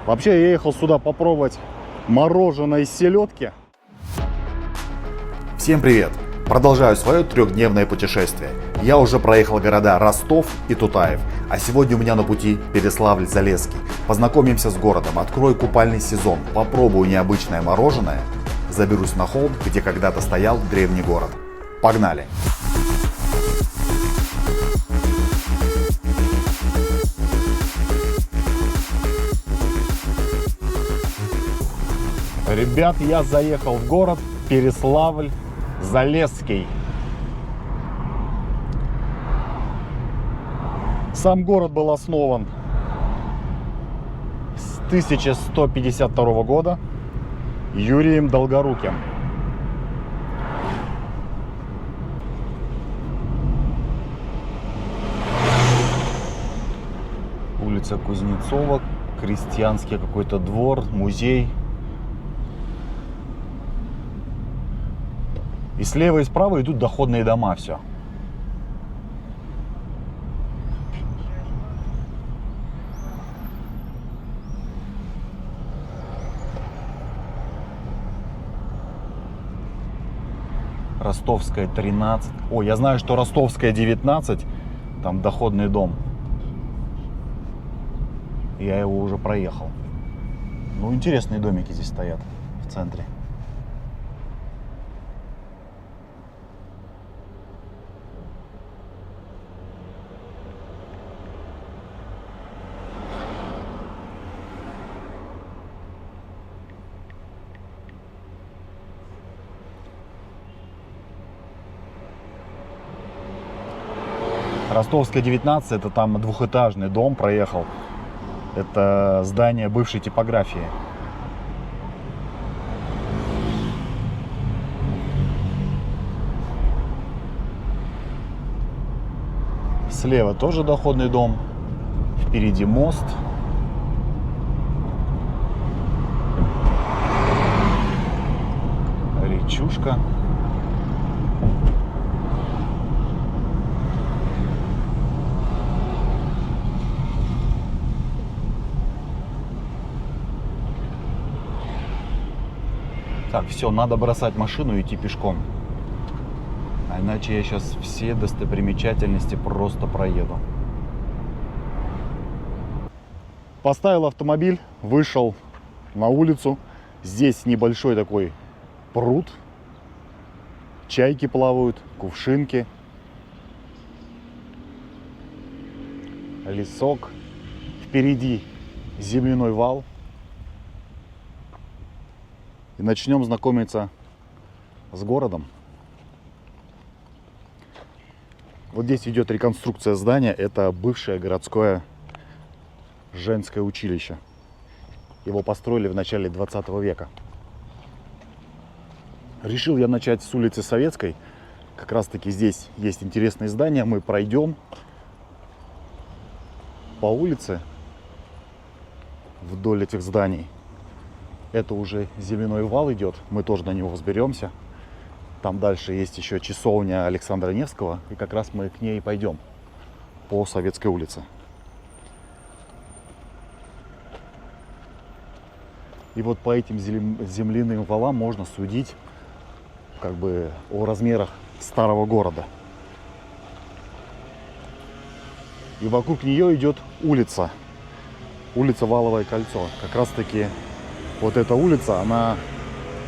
Вообще я ехал сюда попробовать мороженое из селедки. Всем привет! Продолжаю свое трехдневное путешествие. Я уже проехал города Ростов и Тутаев, а сегодня у меня на пути Переславль-Залесский. Познакомимся с городом, открою купальный сезон, попробую необычное мороженое, заберусь на холм, где когда-то стоял древний город. Погнали! Ребят, я заехал в город Переславль-Залесский. Сам город был основан с 1152 года Юрием Долгоруким. Улица Кузнецова, крестьянский какой-то двор, музей. И слева и справа идут доходные дома, все. Ростовская 13. О, я знаю, что Ростовская 19. Там доходный дом. Я его уже проехал. Ну, интересные домики здесь стоят в центре. Ростовская 19, это там двухэтажный дом проехал. Это здание бывшей типографии. Слева тоже доходный дом. Впереди мост. Речушка. Так, все, надо бросать машину и идти пешком. А иначе я сейчас все достопримечательности просто проеду. Поставил автомобиль, вышел на улицу. Здесь небольшой такой пруд. Чайки плавают, кувшинки. Лесок. Впереди земляной вал. И начнем знакомиться с городом. Вот здесь идет реконструкция здания. Это бывшее городское женское училище. Его построили в начале 20 века. Решил я начать с улицы Советской. Как раз таки здесь есть интересные здания. Мы пройдем по улице вдоль этих зданий. Это уже земляной вал идет, мы тоже на него взберемся. Там дальше есть еще часовня Александра Невского, и как раз мы к ней пойдем по Советской улице. И вот по этим земляным валам можно судить как бы о размерах старого города. И вокруг нее идет улица, улица Валовое кольцо. Как раз таки вот эта улица, она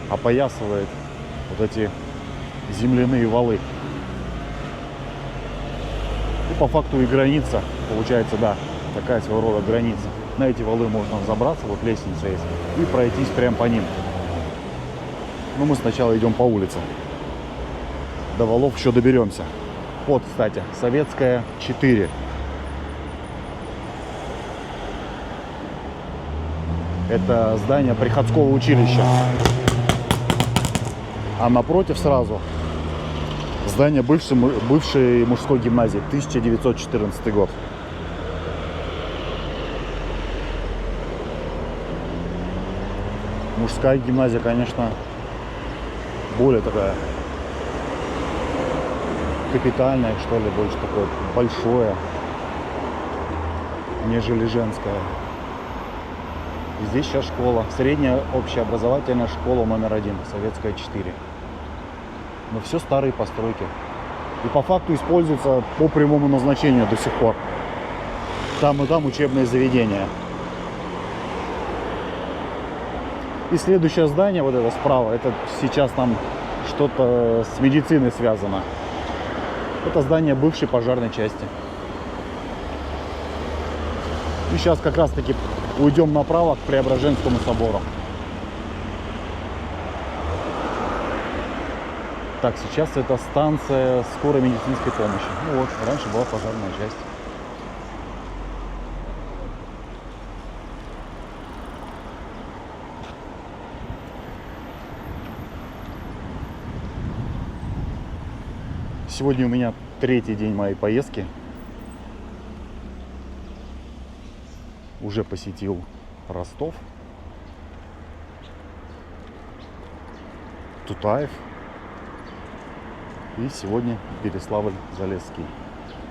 опоясывает вот эти земляные валы. И по факту и граница, получается, да, такая своего рода граница. На эти валы можно забраться, вот лестница есть, и пройтись прямо по ним. Но мы сначала идем по улице. До валов еще доберемся. Вот, кстати, Советская 4. Это здание приходского училища. А напротив сразу здание бывшей мужской гимназии, 1914 год. Мужская гимназия, конечно, более такая капитальная, что ли, больше такое большое, нежели женская. Здесь сейчас школа. Средняя общеобразовательная школа номер 1, Советская 4. Но все старые постройки. И по факту используется по прямому назначению до сих пор. Там и там учебные заведения. И следующее здание, вот это справа, это сейчас там что-то с медициной связано. Это здание бывшей пожарной части. И сейчас как раз таки уйдем направо к Преображенскому собору. Так, сейчас это станция скорой медицинской помощи. Ну вот, раньше была пожарная часть. Сегодня у меня 3-й день моей поездки. Уже посетил Ростов, Тутаев и сегодня Переславль-Залесский.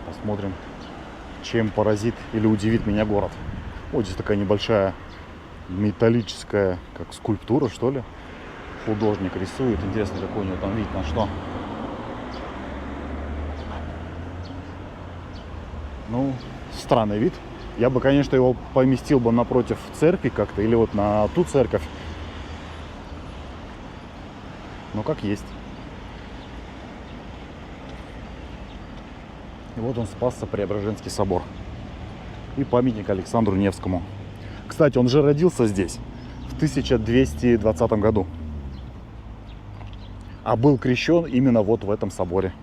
Посмотрим, чем поразит или удивит меня город. Вот здесь такая небольшая металлическая, как скульптура, что ли. Художник рисует. Интересно, какой у него там вид на что. Ну, странный вид. Я бы, конечно, его поместил бы напротив церкви как-то, или вот на ту церковь. Но как есть. И вот он, Спасско-Преображенский собор. И памятник Александру Невскому. Кстати, он же родился здесь в 1220 году. А был крещен именно вот в этом соборе.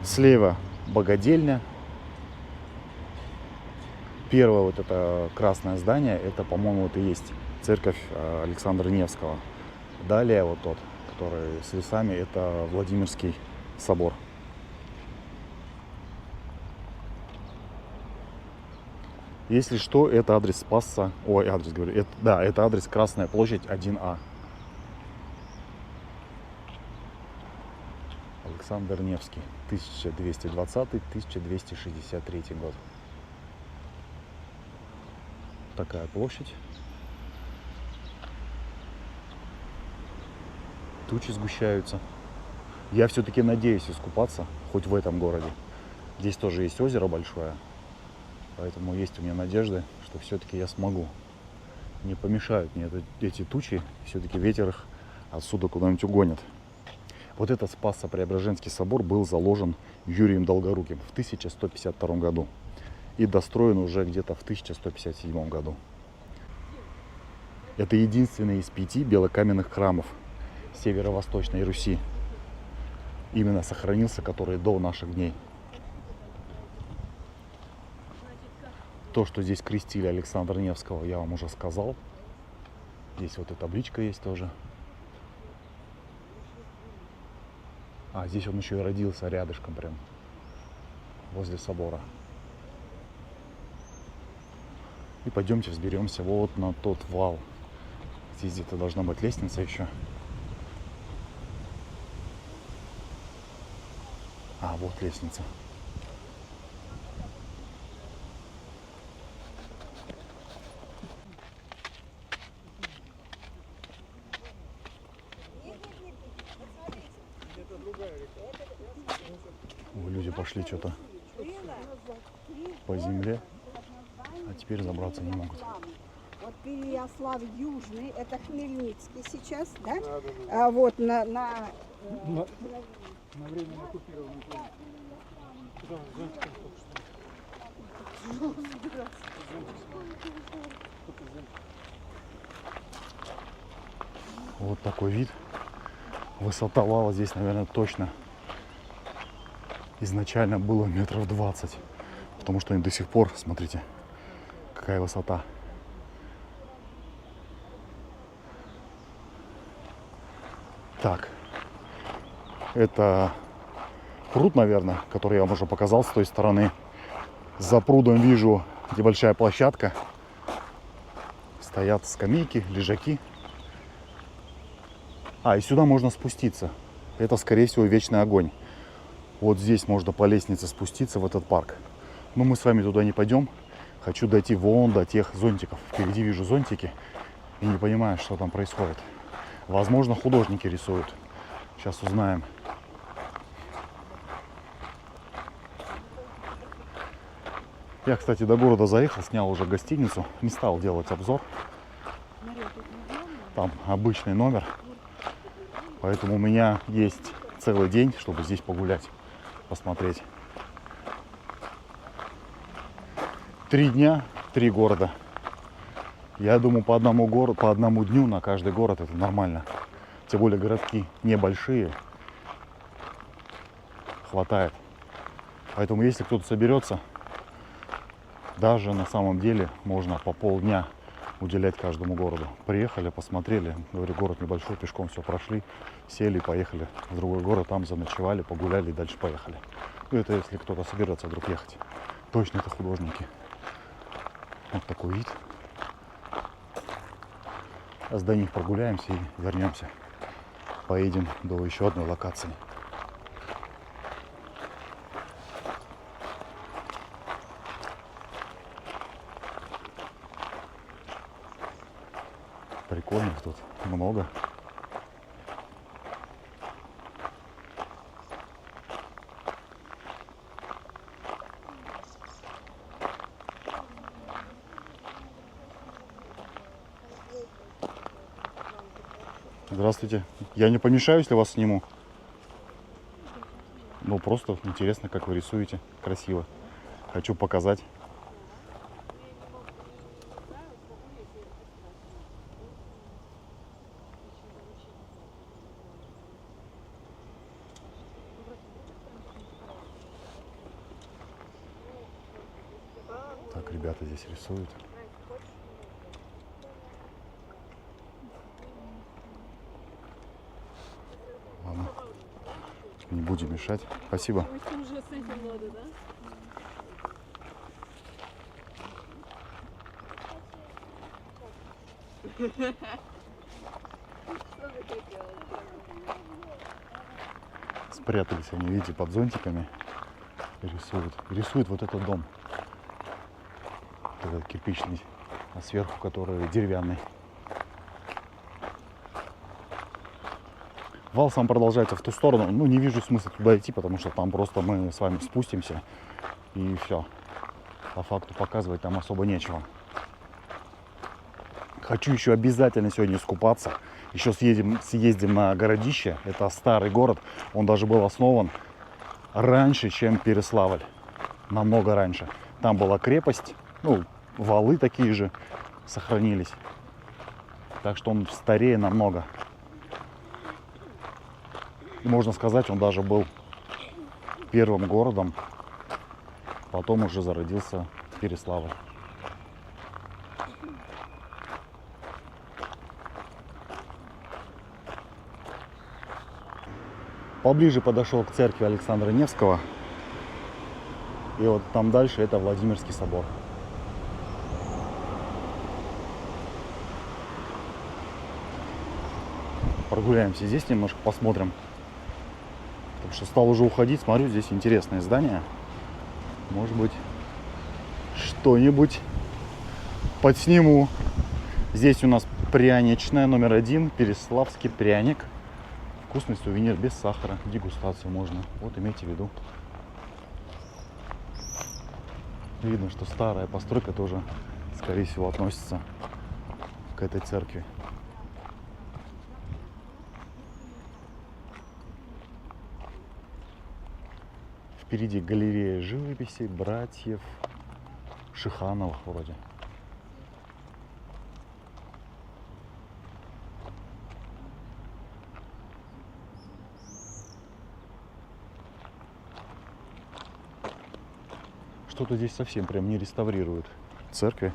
Слева богадельня. Первое вот это красное здание, это, по-моему, вот и есть церковь Александра Невского. Далее вот тот, который с лесами, это Владимирский собор. Если что, это адрес Спасса, ой, адрес говорю, это адрес Красная площадь 1А. Александр Невский, 1220-1263 год. Такая площадь. Тучи сгущаются. Я все-таки надеюсь искупаться хоть в этом городе. Здесь тоже есть озеро большое. Поэтому есть у меня надежды, что все-таки я смогу. Не помешают мне эти тучи. Все-таки ветер их отсюда куда-нибудь угонит. Вот этот Спасско-Преображенский собор был заложен Юрием Долгоруким в 1152 году и достроен уже где-то в 1157 году. Это единственный из 5 белокаменных храмов северо-восточной Руси. Именно сохранился, который до наших дней. То, что здесь крестили Александра Невского, я вам уже сказал. Здесь вот и табличка есть тоже. А, здесь он еще и родился рядышком прям, возле собора. И пойдемте взберемся вот на тот вал. Здесь где-то должна быть лестница еще. А, вот лестница. О, люди пошли что-то по земле, а теперь забраться не могут. Вот Переяслав Южный, это Хмельницкий сейчас, да? А вот на время оккупированном. Вот такой вид. Высота вала здесь, наверное, точно изначально было метров 20. Потому что они до сих пор, смотрите, какая высота. Так, это пруд, наверное, который я вам уже показал с той стороны. За прудом вижу небольшая площадка. Стоят скамейки, лежаки. А, и сюда можно спуститься. Это, скорее всего, вечный огонь. Вот здесь можно по лестнице спуститься в этот парк. Но мы с вами туда не пойдем. Хочу дойти вон до тех зонтиков. Впереди вижу зонтики и не понимаю, что там происходит. Возможно, художники рисуют. Сейчас узнаем. Я, кстати, до города заехал, снял уже гостиницу. Не стал делать обзор. Там обычный номер. Поэтому у меня есть целый день, чтобы здесь погулять, посмотреть. 3 дня, 3 города. Я думаю, по одному дню на каждый город это нормально. Тем более городки небольшие. Хватает. Поэтому если кто-то соберется, даже на самом деле можно по полдня уделять каждому городу. Приехали, посмотрели, говорю, город небольшой, пешком все прошли, сели, поехали в другой город, там заночевали, погуляли и дальше поехали. Ну, это если кто-то соберется вдруг ехать. Точно это художники. Вот такой вид. Сейчас до них прогуляемся и вернемся. Поедем до еще одной локации. Прикольных тут много. Здравствуйте. Я не помешаю, если вас сниму? Ну, просто интересно, как вы рисуете. Красиво. Хочу показать. Так, ребята здесь рисуют. Ладно. Не будем мешать. Спасибо. Уже с этим надо, да? Спрятались они, видите, под зонтиками. Рисуют. Рисуют вот этот дом. Вот этот кирпичный, а сверху который деревянный. Вал сам продолжается в ту сторону. Ну, не вижу смысла туда идти, потому что там просто мы с вами спустимся. И все. По факту показывать там особо нечего. Хочу еще обязательно сегодня искупаться. Еще съездим на городище. Это старый город. Он даже был основан раньше, чем Переславль. Намного раньше. Там была крепость. Ну, валы такие же сохранились. Так что он старее намного. И можно сказать, он даже был первым городом. Потом уже зародился Переславль. Поближе подошел к церкви Александра Невского. И вот там дальше это Владимирский собор. Прогуляемся здесь немножко, посмотрим. Потому что стал уже уходить, смотрю, здесь интересное здание. Может быть, что-нибудь подсниму. Здесь у нас пряничная номер 1, Переславский пряник. Вкусный сувенир без сахара, дегустацию можно. Вот имейте в виду. Видно, что старая постройка тоже, скорее всего, относится к этой церкви. Впереди галерея живописи братьев Шихановых вроде. Что-то здесь совсем прям не реставрируют церкви.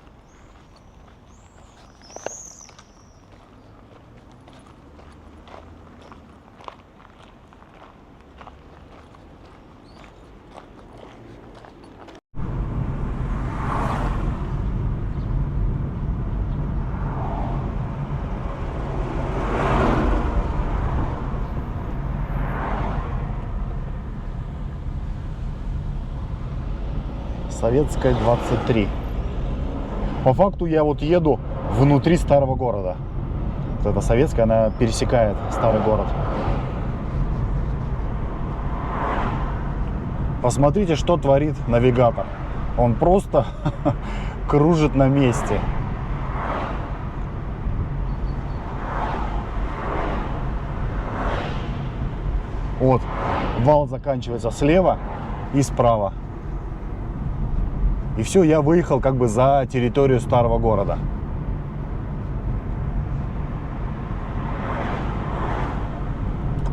Советская 23. По факту я вот еду внутри старого города. Вот эта Советская, она пересекает старый город. Посмотрите, что творит навигатор. Он просто кружит на месте. Вот, вал заканчивается слева и справа. И все, я выехал как бы за территорию старого города.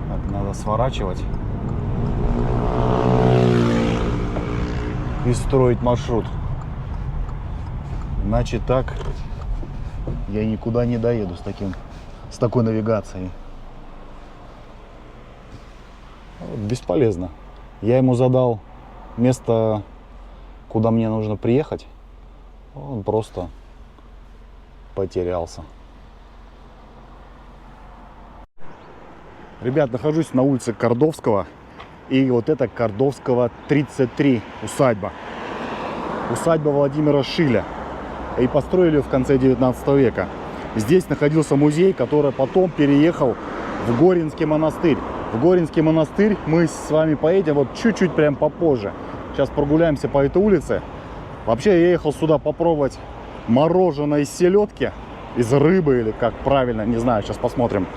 Так, надо сворачивать и строить маршрут. Иначе так я никуда не доеду с такой навигацией. Бесполезно. Я ему задал место, куда мне нужно приехать. Он просто потерялся. Ребят, нахожусь на улице Кордовского. И вот это Кордовского 33 усадьба. Усадьба Владимира Шиля. И построили ее в конце 19 века. Здесь находился музей, который потом переехал в Горинский монастырь. В Горинский монастырь мы с вами поедем вот чуть-чуть прям попозже. Сейчас прогуляемся по этой улице. Вообще я ехал сюда попробовать мороженое из селедки, из рыбы или как правильно, не знаю, сейчас посмотрим.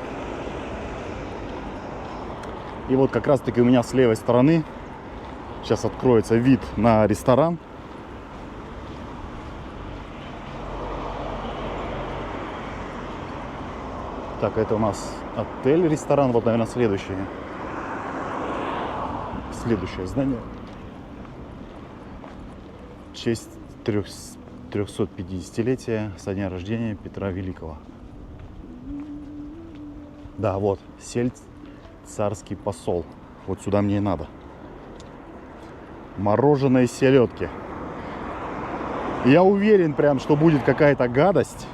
И вот как раз таки у меня с левой стороны сейчас откроется вид на ресторан. Так, это у нас отель, ресторан. Вот, наверное, следующее здание. В честь 350-летия со дня рождения Петра Великого. Да, вот, сельдь царский посол. Вот сюда мне и надо. Мороженое из селедки. Я уверен прям, что будет какая-то гадость.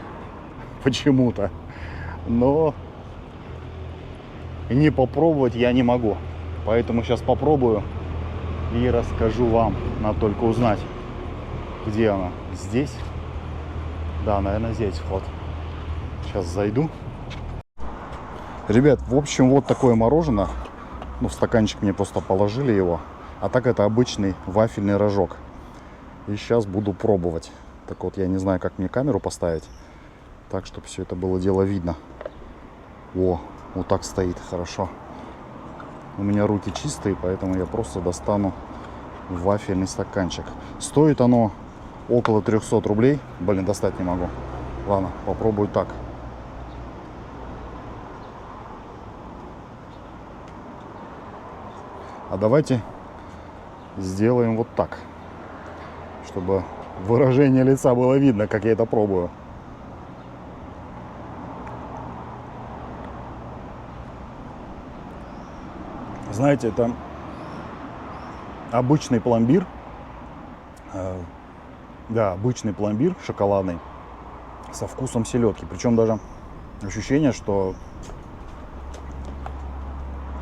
Почему-то. Но не попробовать я не могу. Поэтому сейчас попробую и расскажу вам. Надо только узнать, где она. Здесь? Да, наверное, здесь вход. Сейчас зайду. Ребят, в общем, вот такое мороженое. Ну, в стаканчик мне просто положили его. А так это обычный вафельный рожок. И сейчас буду пробовать. Так вот, я не знаю, как мне камеру поставить. Так, чтобы все это было дело видно. О, вот так стоит, хорошо. У меня руки чистые, поэтому я просто достану вафельный стаканчик. Стоит оно около 300 рублей. Блин, достать не могу. Ладно, попробую так. А давайте сделаем вот так, чтобы выражение лица было видно, как я это пробую. Знаете, это обычный пломбир. Да, обычный пломбир шоколадный со вкусом селедки. Причем даже ощущение, что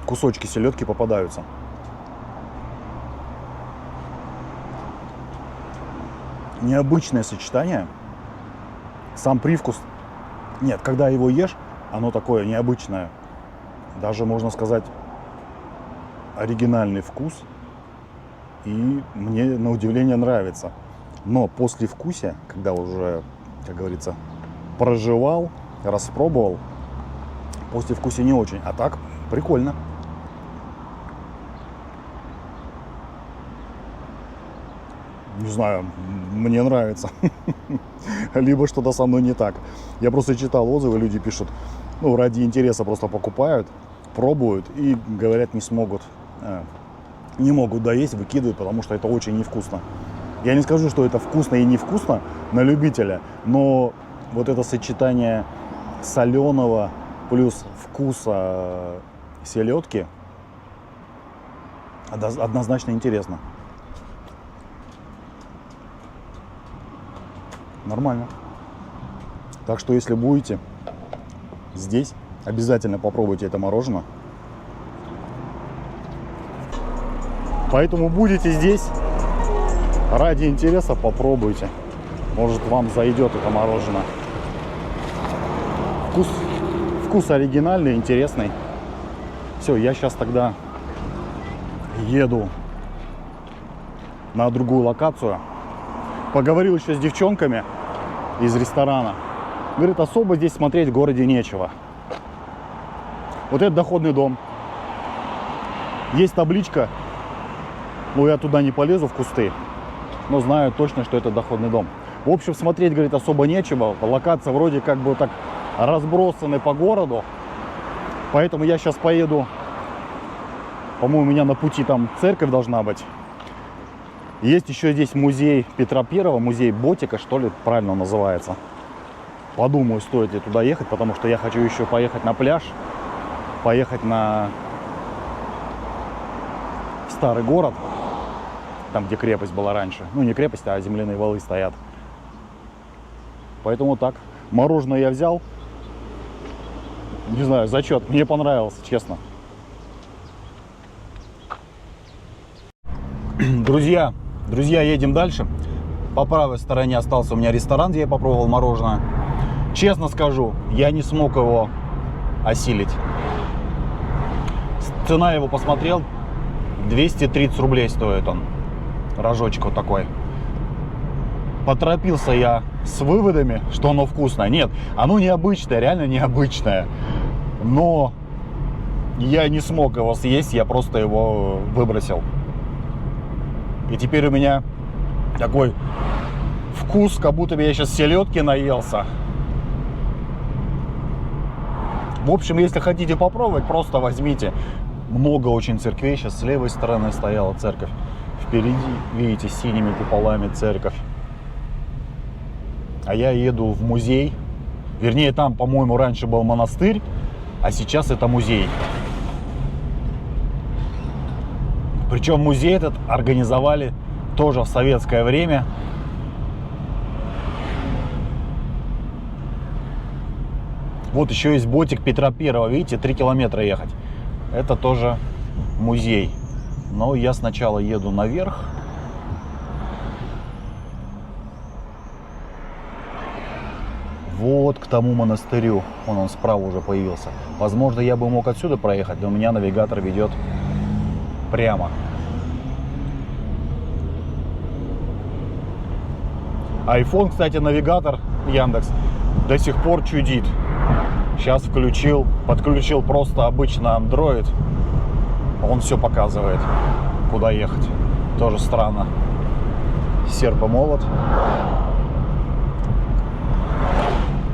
кусочки селедки попадаются. Необычное сочетание. Сам привкус. Нет, когда его ешь, оно такое необычное. Даже, можно сказать, оригинальный вкус. И мне на удивление нравится. Но послевкусие, когда уже, как говорится, прожевал, распробовал, послевкусие не очень. А так прикольно. Не знаю, мне нравится. Либо что-то со мной не так. Я просто читал отзывы, люди пишут, ну, ради интереса просто покупают, пробуют и говорят, не могут доесть, выкидывают, потому что это очень невкусно. Я не скажу, что это вкусно и невкусно на любителя, но вот это сочетание соленого плюс вкуса селедки однозначно интересно. Нормально. Так что, если будете здесь, обязательно попробуйте это мороженое. Поэтому будете здесь, Ради интереса попробуйте. Может, вам зайдет это мороженое. Вкус оригинальный, интересный. Все, я сейчас тогда еду на другую локацию. Поговорил еще с девчонками из ресторана. Говорит, особо здесь смотреть в городе нечего. Вот это доходный дом. Есть табличка. Ну, я туда не полезу в кусты. Но знаю точно, что это доходный дом. В общем, смотреть, говорит, особо нечего. Локация вроде как бы так разбросаны по городу. Поэтому я сейчас поеду. По-моему, у меня на пути там церковь должна быть. Есть еще здесь музей Петра Первого, музей Ботика, что ли, правильно называется. Подумаю, стоит ли туда ехать, потому что я хочу еще поехать на пляж. Поехать на старый город. Там, где крепость была раньше. Ну, не крепость, а земляные валы стоят. Поэтому так. Мороженое я взял. Не знаю, зачет. Мне понравилось, честно. Друзья, едем дальше. По правой стороне остался у меня ресторан, где я попробовал мороженое. Честно скажу, я не смог его осилить. Цена его посмотрел. 230 рублей стоит он. Рожочек вот такой. Поторопился я с выводами, что оно вкусное. Нет, оно необычное, реально необычное. Но я не смог его съесть, я просто его выбросил. И теперь у меня такой вкус, как будто бы я сейчас селедки наелся. В общем, если хотите попробовать, просто возьмите. Много очень церквей. Сейчас с левой стороны стояла церковь. Впереди, видите, с синими куполами церковь. А я еду в музей. Вернее, там, по-моему, раньше был монастырь, а сейчас это музей. Причем музей этот организовали тоже в советское время. Вот еще есть ботик Петра Первого. Видите, 3 километра ехать. Это тоже музей. Но я сначала еду наверх. Вот к тому монастырю. Он справа уже появился. Возможно, я бы мог отсюда проехать, но у меня навигатор ведет прямо. iPhone, кстати, навигатор Яндекс до сих пор чудит. Сейчас подключил просто обычно Android. Он все показывает, куда ехать. Тоже странно. Серп и молот.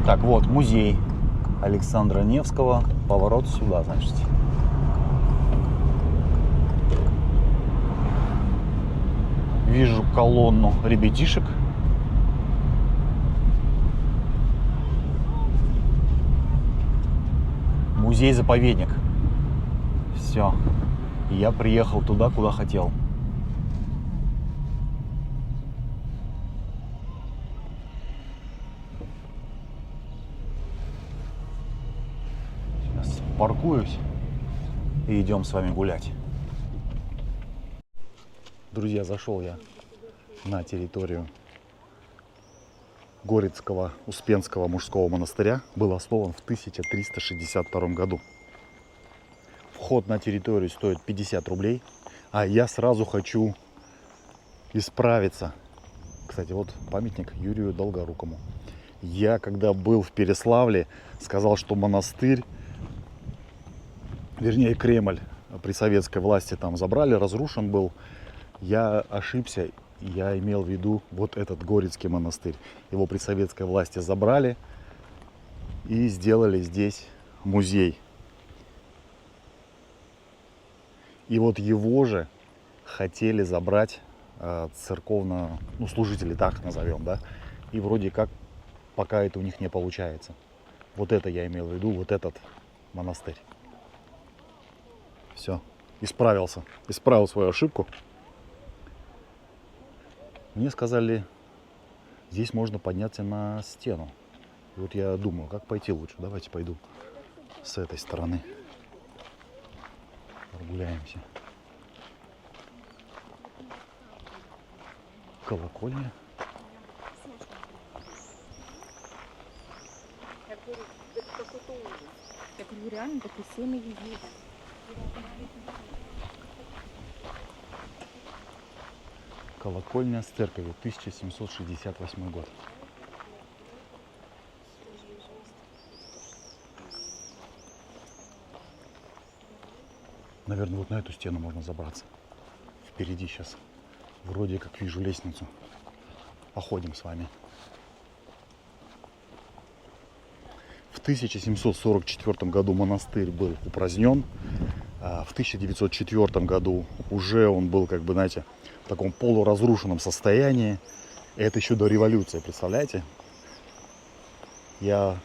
Так, вот музей Александра Невского. Поворот сюда, значит. Вижу колонну ребятишек. Музей-заповедник. Все. Я приехал туда, куда хотел. Сейчас паркуюсь и идем с вами гулять. Друзья, зашел я на территорию Горецкого Успенского мужского монастыря. Был основан в 1362 году. Вход на территорию стоит 50 рублей. А я сразу хочу исправиться. Кстати, вот памятник Юрию Долгорукому. Я, когда был в Переславле, сказал, что монастырь, вернее Кремль, при советской власти там забрали, разрушен был. Я ошибся. Я имел в виду вот этот Горецкий монастырь. Его при советской власти забрали и сделали здесь музей. И вот его же хотели забрать церковно, ну, служители, так назовем, да. И вроде как пока это у них не получается. Вот это я имел в виду, вот этот монастырь. Все, исправил свою ошибку. Мне сказали, здесь можно подняться на стену. И вот я думаю, как пойти лучше. Давайте пойду с этой стороны. Прогуляемся. Колокольня. Я говорю, это какой-то ужас. Я говорю, реально такие семьи видно. Колокольня с церковью, 1768 год. Наверное, вот на эту стену можно забраться. Впереди сейчас. Вроде как вижу лестницу. Походим с вами. В 1744 году монастырь был упразднен. В 1904 году уже он был, как бы, знаете, в таком полуразрушенном состоянии. Это еще до революции, представляете? Я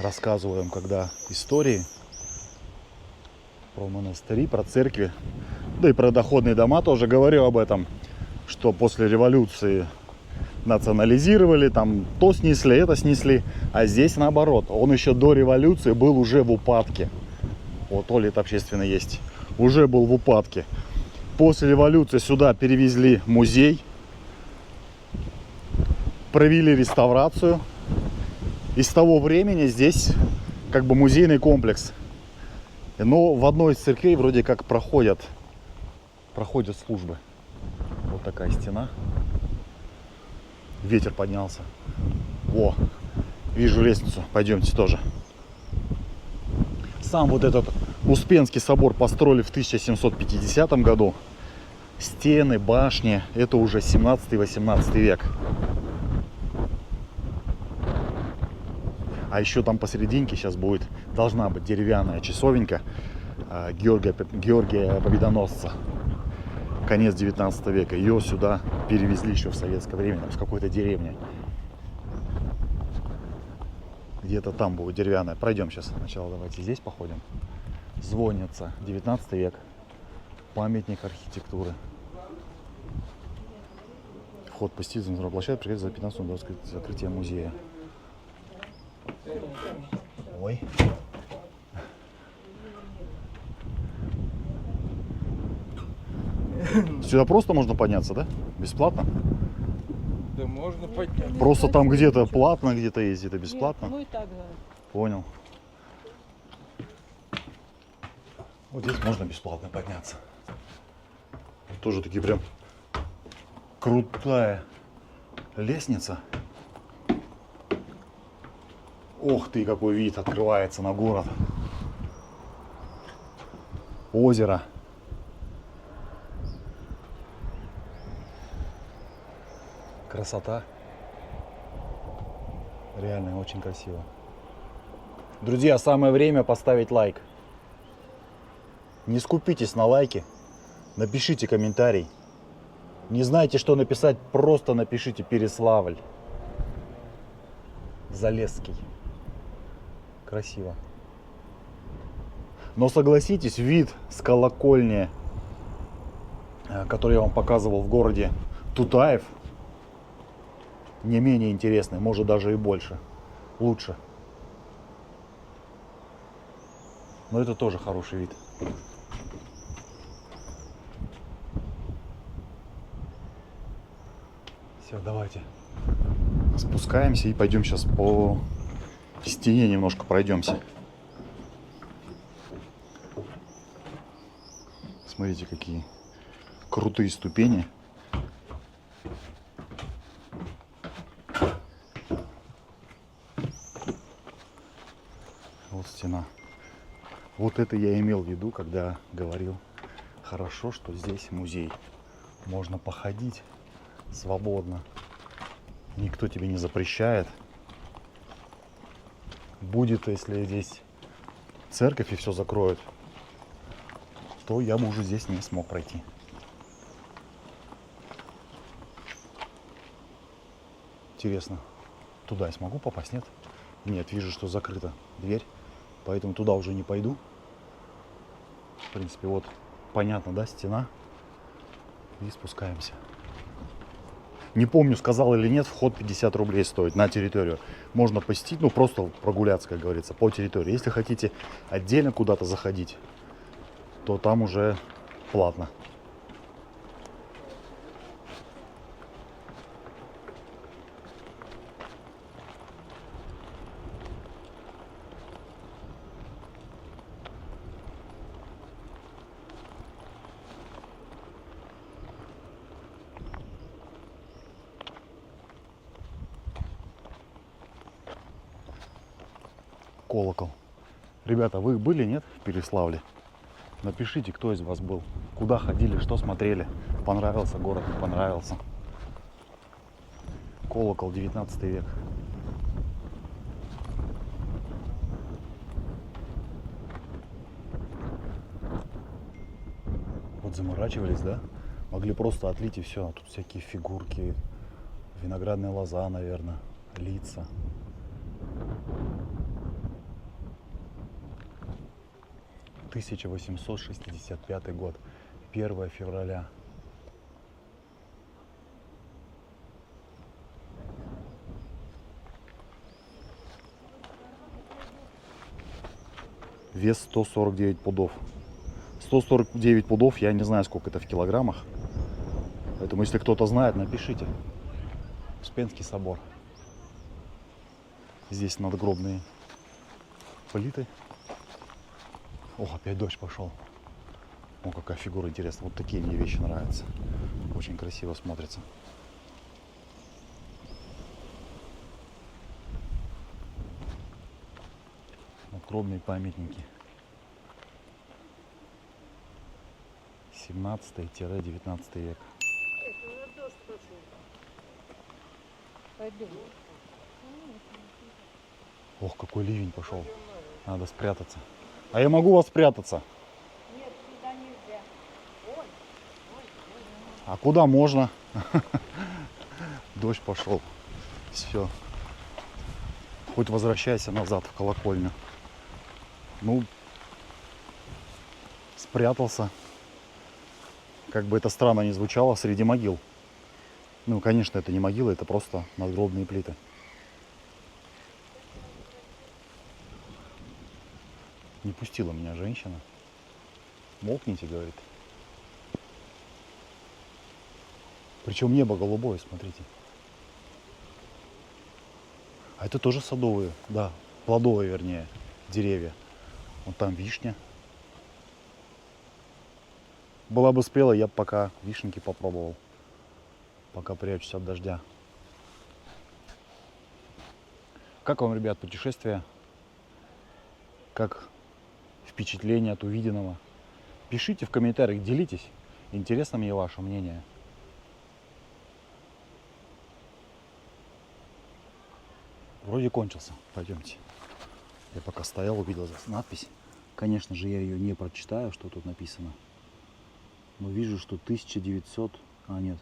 рассказываю вам, когда истории про монастыри, про церкви, да и про доходные дома тоже говорю об этом, что после революции национализировали, там то снесли, это снесли, а здесь наоборот, он еще до революции был уже в упадке. Вот туалет общественный есть, уже был в упадке. После революции сюда перевезли музей, провели реставрацию, и с того времени здесь как бы музейный комплекс. Но в одной из церквей вроде как проходят службы. Вот такая стена. Ветер поднялся. О, вижу лестницу. Пойдемте тоже. Сам вот этот Успенский собор построили в 1750 году. Стены, башни, это уже 17-18 век. А еще там посерединке сейчас должна быть деревянная часовенька Георгия Победоносца. Конец 19 века. Ее сюда перевезли еще в советское время, в какой-то деревне. Где-то там будет деревянная. Пройдем сейчас. Сначала давайте здесь походим. Звонница. 19 век. Памятник архитектуры. Вход посетитель на площадку приходит за 15 минут до закрытия музея. Ой. Сюда просто можно подняться, да? Бесплатно? Да можно подняться. Просто там где-то платно, где-то есть, где-то бесплатно. Нет, ну и так, да. Понял. Вот здесь можно бесплатно подняться. Тоже такие прям крутая лестница. Ох ты, какой вид открывается на город. Озеро. Красота. Реально очень красиво. Друзья, самое время поставить лайк. Не скупитесь на лайки. Напишите комментарий. Не знаете, что написать, просто напишите Переславль. Залесский. Красиво. Но согласитесь, вид с колокольни, который я вам показывал в городе Тутаев, не менее интересный, может даже и больше, лучше. Но это тоже хороший вид. Все, давайте спускаемся и пойдем сейчас по стене немножко пройдемся. Смотрите, какие крутые ступени. Вот стена. Вот это я имел в виду, когда говорил, хорошо, что здесь музей. Можно походить свободно. Никто тебе не запрещает. Будет, если здесь церковь и все закроют, то я бы уже здесь не смог пройти. Интересно, туда я смогу попасть, нет? Нет, вижу, что закрыта дверь, поэтому туда уже не пойду. В принципе, вот понятно, да, стена. И спускаемся. Не помню, сказал или нет, вход 50 рублей стоит на территорию. Можно посетить, ну просто прогуляться, как говорится, по территории. Если хотите отдельно куда-то заходить, то там уже платно. колокол. Ребята, вы были, нет, в Переславле? Напишите, кто из вас был. Куда ходили, что смотрели. Понравился город, не понравился. Колокол, 19 век. Вот заморачивались, да? Могли просто отлить и все. А тут всякие фигурки, виноградная лоза, наверное, лица. — 1865 год, 1 февраля. Вес 149 пудов. 149 пудов, я не знаю, сколько это в килограммах. Поэтому, если кто-то знает, напишите. Успенский собор. Здесь надгробные плиты. Ох, опять дождь пошел. О, какая фигура интересная. Вот такие мне вещи нравятся. Очень красиво смотрится. Надгробные памятники. 17-19 век. Пойдем. Ох, какой ливень пошел. Надо спрятаться. А я могу вас спрятаться? Нет, туда нельзя. А куда можно? Дождь пошел. Все. Хоть возвращайся назад в колокольню. Ну, спрятался. Как бы это странно ни звучало, среди могил. Ну, конечно, это не могилы, это просто надгробные плиты. Не пустила меня женщина. Молкните, говорит. Причем небо голубое, смотрите. А это тоже садовые, да, плодовые, вернее, деревья. Вот там вишня. Была бы спела, я бы пока вишенки попробовал. Пока прячусь от дождя. Как вам, ребят, путешествие? Как впечатление от увиденного? Пишите в комментариях, делитесь. Интересно мне ваше мнение. Вроде кончился. Пойдемте. Я пока стоял, увидел здесь надпись. Конечно же, я ее не прочитаю, что тут написано. Но вижу, что 1900... А, нет.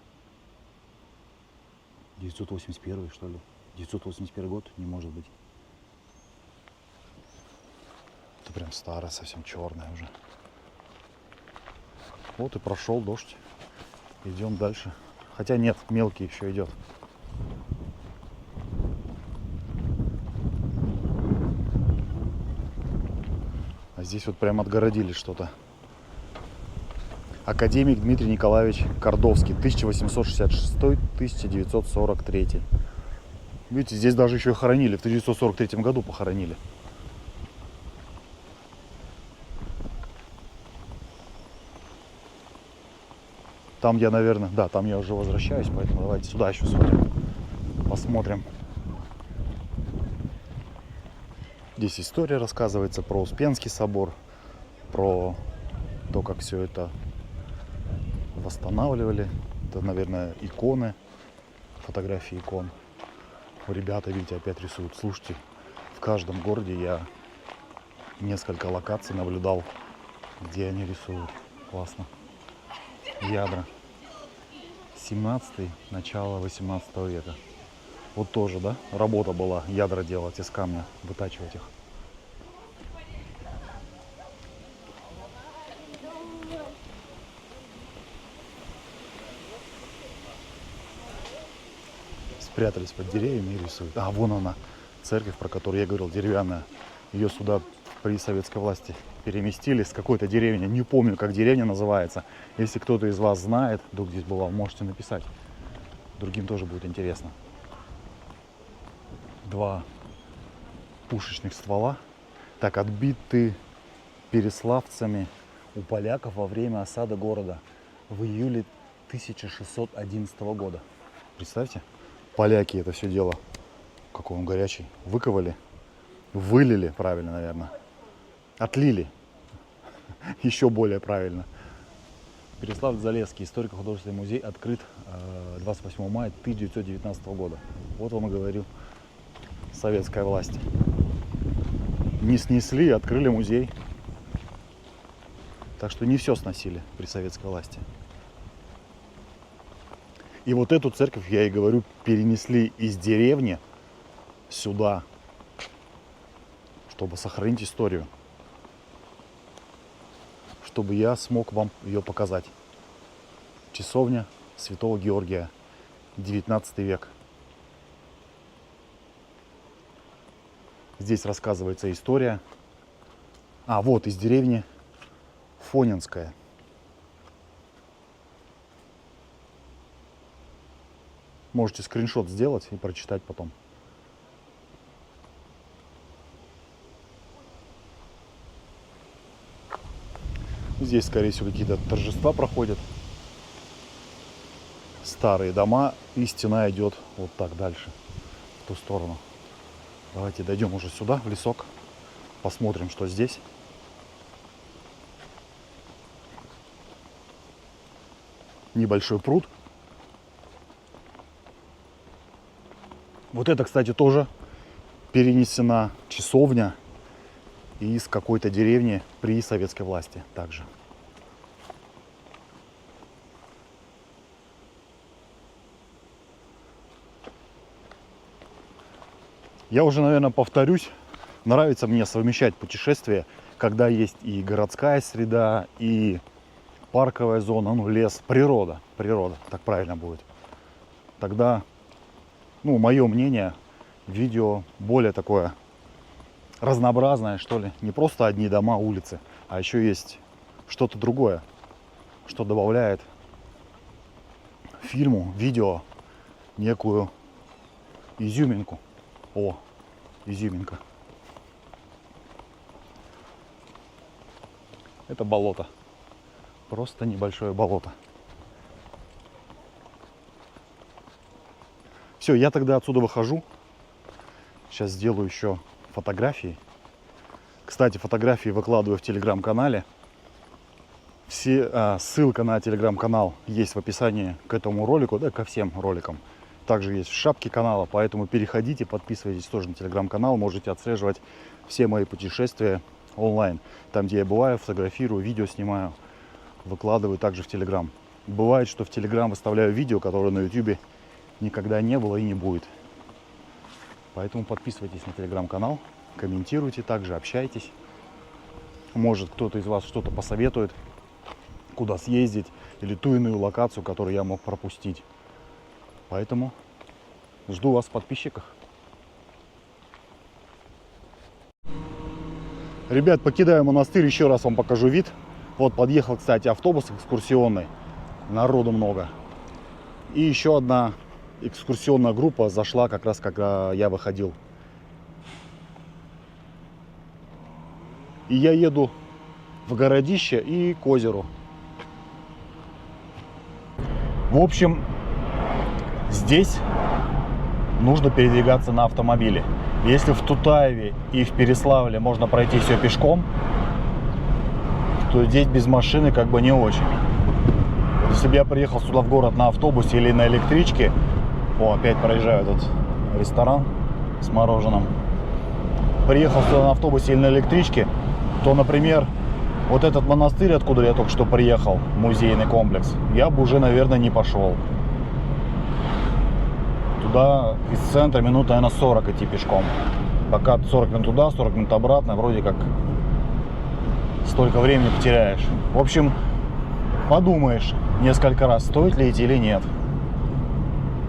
981, что ли? 981 год? Не может быть. Это прям старая, совсем черная уже. Вот и прошел дождь. Идем дальше. Хотя нет, мелкий еще идет. А здесь вот прям отгородили что-то. Академик Дмитрий Николаевич Кордовский, 1866-1943. Видите, здесь даже еще и хоронили. В 1943 году похоронили. Там я, наверное, да, там я уже возвращаюсь, поэтому давайте сюда еще сходим. Посмотрим. Здесь история рассказывается про Успенский собор, про то, как все это восстанавливали. Это, наверное, иконы, фотографии икон. Ребята, видите, опять рисуют. Слушайте, в каждом городе я несколько локаций наблюдал, где они рисуют. Классно. Ядра. 17-й, начало 18 века. Вот тоже, да, работа была ядра делать из камня, вытачивать их. Спрятались под деревьями и рисуют. А, вон она, церковь, про которую я говорил, деревянная. Ее сюда при советской власти переместили с какой-то деревни. Не помню, как деревня называется. Если кто-то из вас знает, вдруг здесь бывал, можете написать. Другим тоже будет интересно. Два пушечных ствола. Так, отбиты переславцами у поляков во время осады города в июле 1611 года. Представьте, поляки это все дело, какой он горячий, выковали вылили, правильно, наверное. Отлили. Еще более правильно. Переславль-Залесский историко-художественный музей открыт 28 мая 1919 года. Вот он и говорил советская власть. Не снесли, открыли музей. Так что не все сносили при советской власти. И вот эту церковь, я и говорю, перенесли из деревни сюда, чтобы сохранить историю. Чтобы я смог вам ее показать. Часовня Святого Георгия, 19 век. Здесь рассказывается история. А, вот из деревни Фонинская. Можете скриншот сделать и прочитать потом. Здесь, скорее всего, какие-то торжества проходят. Старые дома, и стена идет вот так дальше, в ту сторону. Давайте дойдем уже сюда, в лесок. Посмотрим, что здесь. Небольшой пруд. Вот это, кстати, тоже перенесена часовня из какой-то деревни при советской власти также. Я уже, наверное, повторюсь, нравится мне совмещать путешествия, когда есть и городская среда, и парковая зона, ну, лес, природа, так правильно будет. Тогда, ну, мое мнение, видео более такое разнообразное, что ли. Не просто одни дома, улицы, а еще есть что-то другое, что добавляет фильму, видео некую изюминку. О, изюминка. Это болото. Просто небольшое болото. Все, я тогда отсюда выхожу. Сейчас сделаю еще фотографии. Кстати, фотографии выкладываю в телеграм-канале. Ссылка на телеграм-канал есть в описании к этому ролику, да, ко всем роликам. Также есть в шапке канала, поэтому переходите, подписывайтесь тоже на телеграм-канал. Можете отслеживать все мои путешествия онлайн. Там, где я бываю, фотографирую, видео снимаю, выкладываю также в телеграм. Бывает, что в телеграм выставляю видео, которое на ютубе никогда не было и не будет. Поэтому подписывайтесь на телеграм-канал, комментируйте, также общайтесь. Может, кто-то из вас что-то посоветует, куда съездить, или ту иную локацию, которую я мог пропустить. Поэтому жду вас в подписчиках. Ребят, покидаю монастырь, еще раз вам покажу вид. Вот подъехал, кстати, автобус экскурсионный, народу много. И еще одна экскурсионная группа зашла как раз, когда я выходил. И я еду в городище и к озеру. В общем, здесь нужно передвигаться на автомобиле. Если в Тутаеве и в Переславле можно пройти все пешком, то здесь без машины как бы не очень. Если бы я приехал сюда в город на автобусе или на электричке, опять проезжаю этот ресторан с мороженым. Приехал сюда на автобусе или на электричке, то, например, вот этот монастырь, откуда я только что приехал, музейный комплекс, я бы уже, наверное, не пошел. Туда из центра минут, наверное, 40 идти пешком. Пока 40 минут туда, 40 минут обратно, вроде как столько времени потеряешь. В общем, подумаешь несколько раз, стоит ли идти или нет.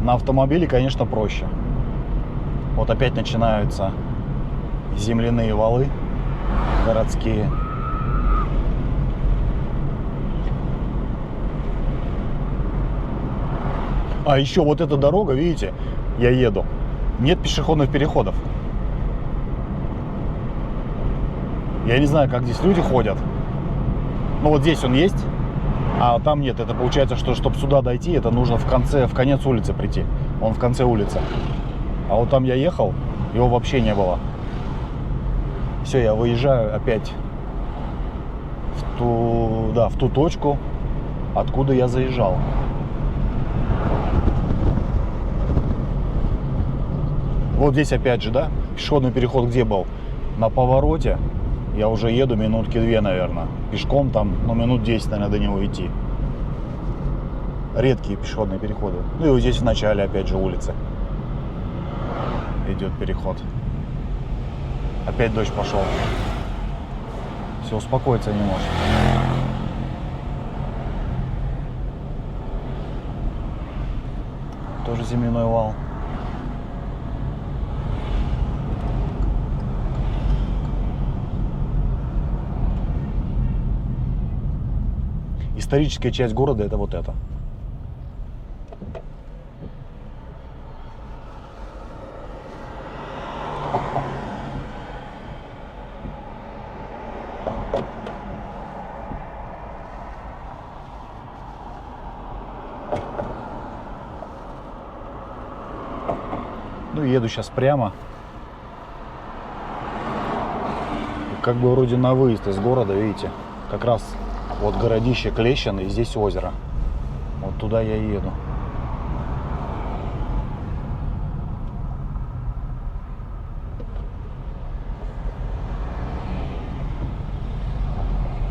На автомобиле, конечно, проще. Вот опять начинаются земляные валы городские. А еще вот эта дорога, видите, я еду, нет пешеходных переходов. Я не знаю, как здесь люди ходят. Ну вот здесь он есть, а там нет. Это получается, что чтобы сюда дойти, это нужно в конец улицы прийти. Он в конце улицы. А вот там я ехал, его вообще не было. Все, я выезжаю опять в ту точку, откуда я заезжал. Вот здесь опять же, да, пешеходный переход где был? На повороте. Я уже еду минутки 2, наверное. Пешком там, ну, минут 10, наверное, до него идти. Редкие пешеходные переходы. Ну и вот здесь в начале, опять же, улицы идет переход. Опять дождь пошел. Все, успокоиться не может. Тоже земляной вал. Историческая часть города — это вот это. Ну, еду сейчас прямо. Как бы вроде на выезд из города, видите, как раз вот городище Клещино, и здесь озеро. Вот туда я и еду.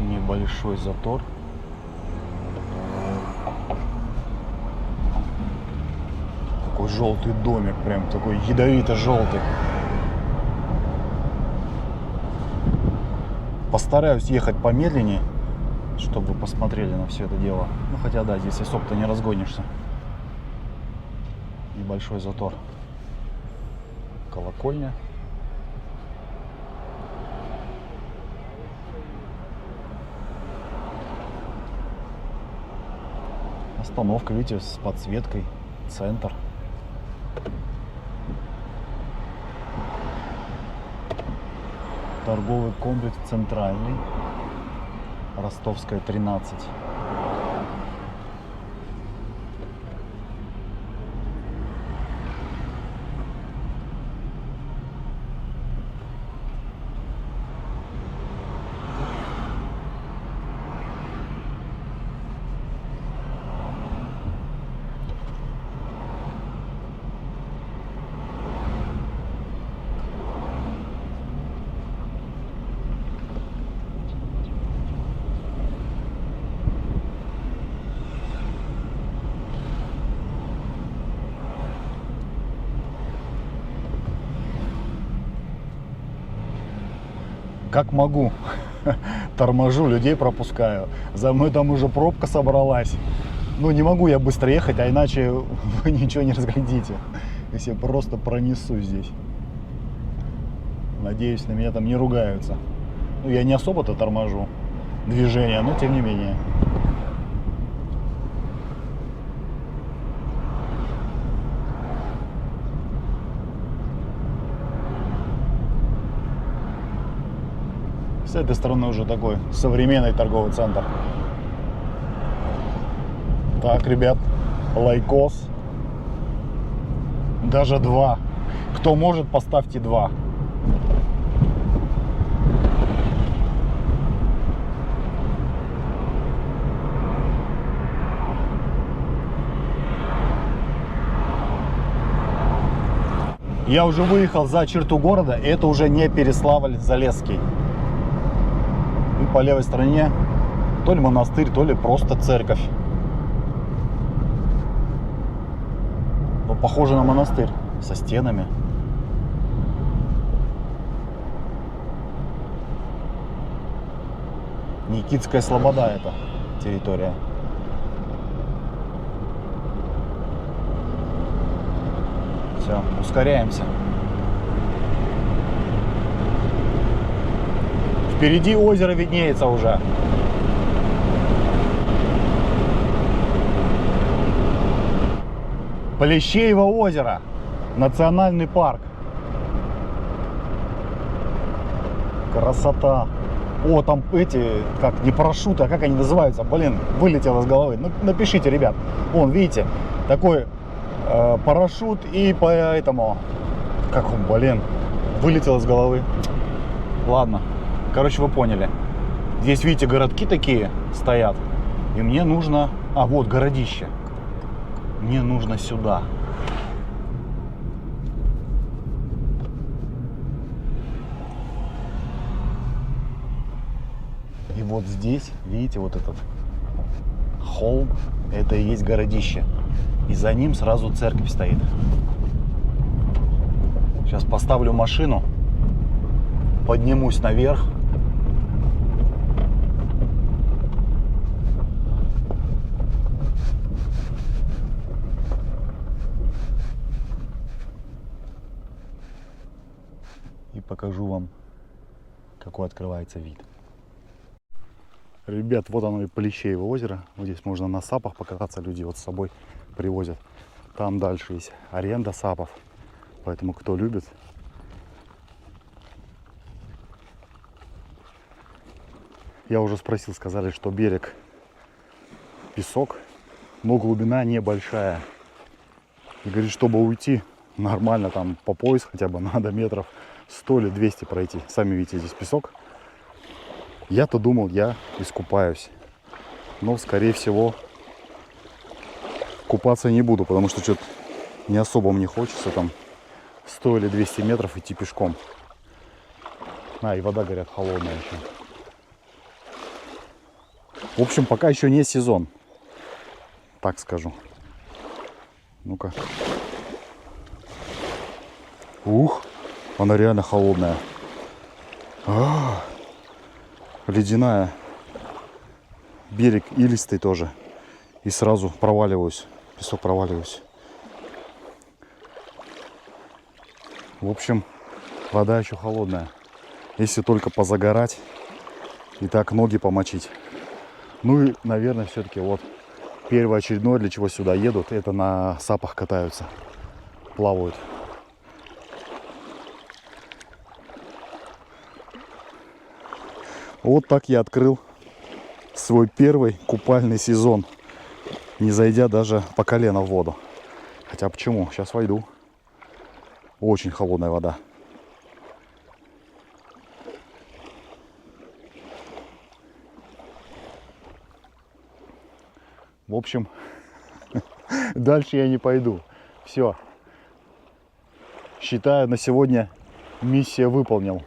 Небольшой затор. Такой желтый домик, прям такой ядовито-желтый. Постараюсь ехать помедленнее, чтобы вы посмотрели на все это дело. Ну хотя да, здесь особо-то не разгонишься. Небольшой затор. Колокольня. Остановка, видите, с подсветкой. Центр. Торговый комплекс Центральный. Ростовская, 13. Как могу, торможу, людей пропускаю. За мной там уже пробка собралась. Ну, не могу я быстро ехать, а иначе вы ничего не разглядите, если я просто пронесу здесь. Надеюсь, на меня там не ругаются. Ну, я не особо-то торможу движение, но тем не менее. С этой стороны уже такой современный торговый центр. Так, ребят, лайкос. Даже 2. Кто может, поставьте 2. Я уже выехал за черту города, и это уже не Переславль-Залесский. И по левой стороне то ли монастырь, то ли просто церковь. Но похоже на монастырь со стенами. Никитская Слобода это территория. Все, ускоряемся. Впереди озеро виднеется уже. Плещеево озеро. Национальный парк. Красота. О, там эти, как, не парашюты, а как они называются? Блин, вылетело с головы. Ну, напишите, ребят. Вон, видите, такой парашют и по этому, как он, блин, вылетело с головы. Ладно. Короче, вы поняли. Здесь, видите, городки такие стоят. И мне нужно... А, вот городище. Мне нужно сюда. И вот здесь, видите, вот этот холм, это и есть городище. И за ним сразу церковь стоит. Сейчас поставлю машину, поднимусь наверх. И покажу вам, какой открывается вид. Ребят, вот оно и Полещеево озеро. Вот здесь можно на сапах покататься, люди вот с собой привозят. Там дальше есть аренда сапов. Поэтому кто любит. Я уже спросил, сказали, что берег песок, но глубина небольшая. И говорит, чтобы уйти нормально, там по пояс хотя бы надо метров 100 или 200 пройти. Сами видите, здесь песок. Я-то думал, я искупаюсь. Но, скорее всего, купаться не буду, потому что что-то не особо мне хочется там 100 или 200 метров идти пешком. А, и вода, говорят, холодная еще. В общем, пока еще не сезон. Так скажу. Ну-ка. Ух, она реально холодная. Ледяная. Берег илистый тоже. И сразу проваливаюсь. Песок проваливаюсь. В общем, вода еще холодная. Если только позагорать и так ноги помочить. Ну и, наверное, все-таки вот первоочередное, для чего сюда едут, это на сапах катаются, плавают. Вот так я открыл свой первый купальный сезон, не зайдя даже по колено в воду. Хотя почему? Сейчас войду. Очень холодная вода. В общем, дальше я не пойду. Все. Считаю, на сегодня миссия выполнил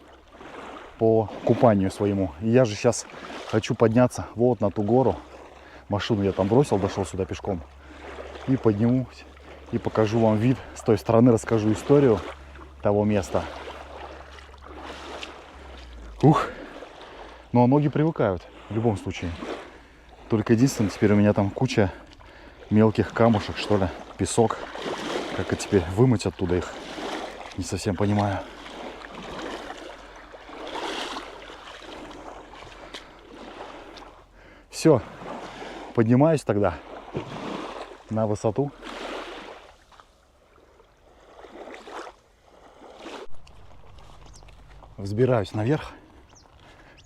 по купанию своему. И я же сейчас хочу подняться вот на ту гору. Машину я там бросил, дошел сюда пешком. И поднимусь и покажу вам вид с той стороны, расскажу историю того места. Ух! Ну а ноги привыкают в любом случае. Только единственное, теперь у меня там куча мелких камушек, что ли, песок. Как и теперь вымыть оттуда их, не совсем понимаю. Все, поднимаюсь тогда на высоту. Взбираюсь наверх.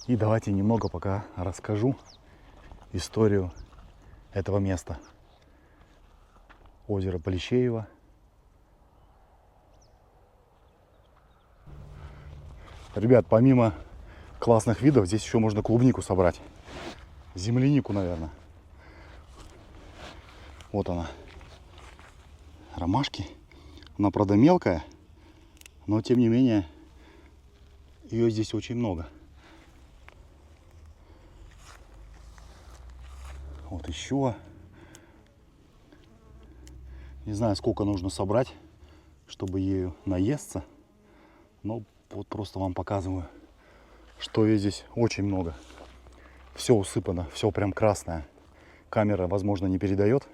И давайте немного пока расскажу историю этого места. Озеро Полещеево. Ребят, помимо классных видов, здесь еще можно клубнику собрать. Землянику, наверное. Вот она. Ромашки. Она, правда, мелкая, но тем не менее ее здесь очень много. Вот еще. Не знаю, сколько нужно собрать, чтобы ею наесться. Но вот просто вам показываю, что ее здесь очень много. Все усыпано, все прям красное. Камера, возможно, не передает.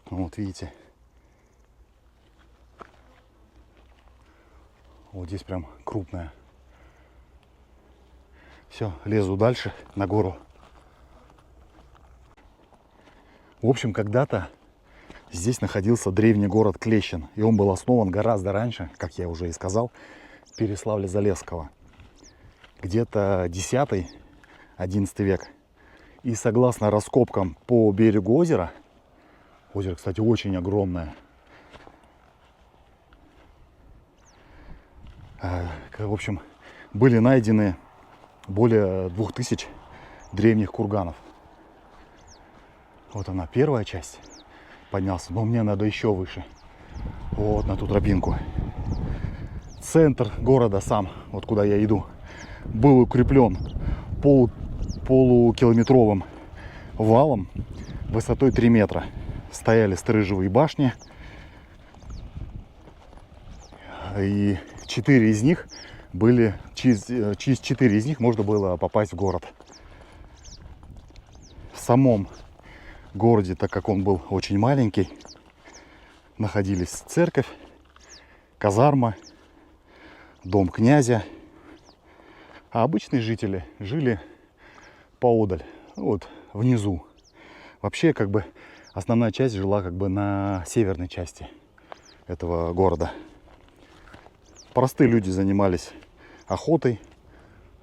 Вот видите. Вот здесь прям крупная. Все, лезу дальше на гору. В общем, когда-то здесь находился древний город Клещин. И он был основан гораздо раньше, как я уже и сказал, Переславля-Залесского. Где-то 10-11 век. И согласно раскопкам по берегу озера, озеро, кстати, очень огромное. В общем, были найдены более 2000 древних курганов. Вот она, первая часть. Поднялся, но мне надо еще выше. Вот на ту тропинку. Центр города сам, вот куда я иду, был укреплен полукилометровым валом высотой 3 метра. Стояли сторожевые башни. И 4 из них были, через 4 из них можно было попасть в город. В самом городе, так как он был очень маленький, находились церковь, казарма, дом князя. А обычные жители жили поодаль, вот внизу. Вообще, как бы, основная часть жила как бы на северной части этого города. Простые люди занимались охотой,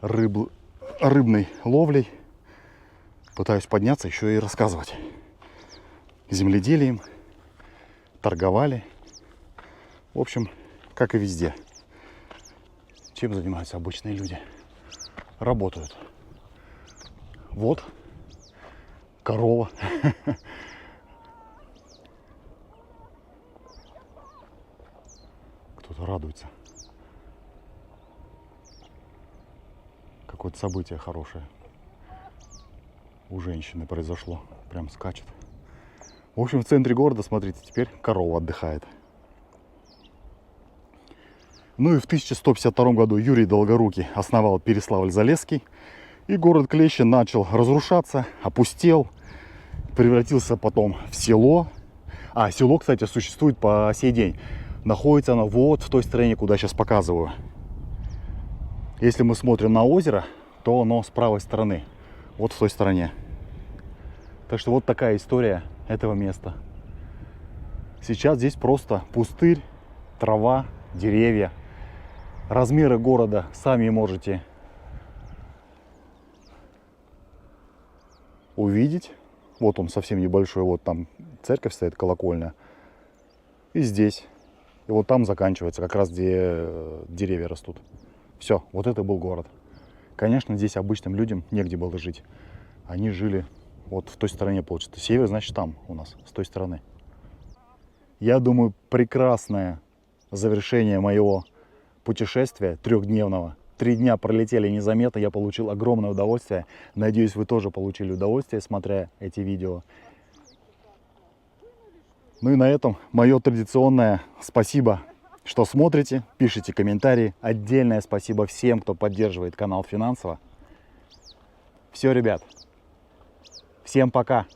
рыбной ловлей. Пытаюсь подняться, еще и рассказывать. Земледелием, торговали. В общем, как и везде. Чем занимаются обычные люди? Работают. Вот корова. Кто-то радуется. Какое-то событие хорошее у женщины произошло. Прям скачет. В общем, в центре города, смотрите, теперь корова отдыхает. Ну и в 1152 году Юрий Долгорукий основал Переславль-Залесский. И город Клещи начал разрушаться, опустел, превратился потом в село. А село, кстати, существует по сей день. Находится оно вот в той стороне, куда сейчас показываю. Если мы смотрим на озеро, то оно с правой стороны. Вот в той стороне. Так что вот такая история этого места. Сейчас здесь просто пустырь, трава, деревья. Размеры города сами можете увидеть. Вот он совсем небольшой. Вот там церковь стоит, колокольня. И здесь. И вот там заканчивается, как раз где деревья растут. Все, вот это был город. Конечно, здесь обычным людям негде было жить. Они жили вот в той стороне, получится. Север, значит, там у нас, с той стороны. Я думаю, прекрасное завершение моего путешествия трехдневного. 3 дня пролетели незаметно, я получил огромное удовольствие. Надеюсь, вы тоже получили удовольствие, смотря эти видео. Ну и на этом мое традиционное спасибо, что смотрите, пишите комментарии. Отдельное спасибо всем, кто поддерживает канал финансово. Все, ребят, всем пока!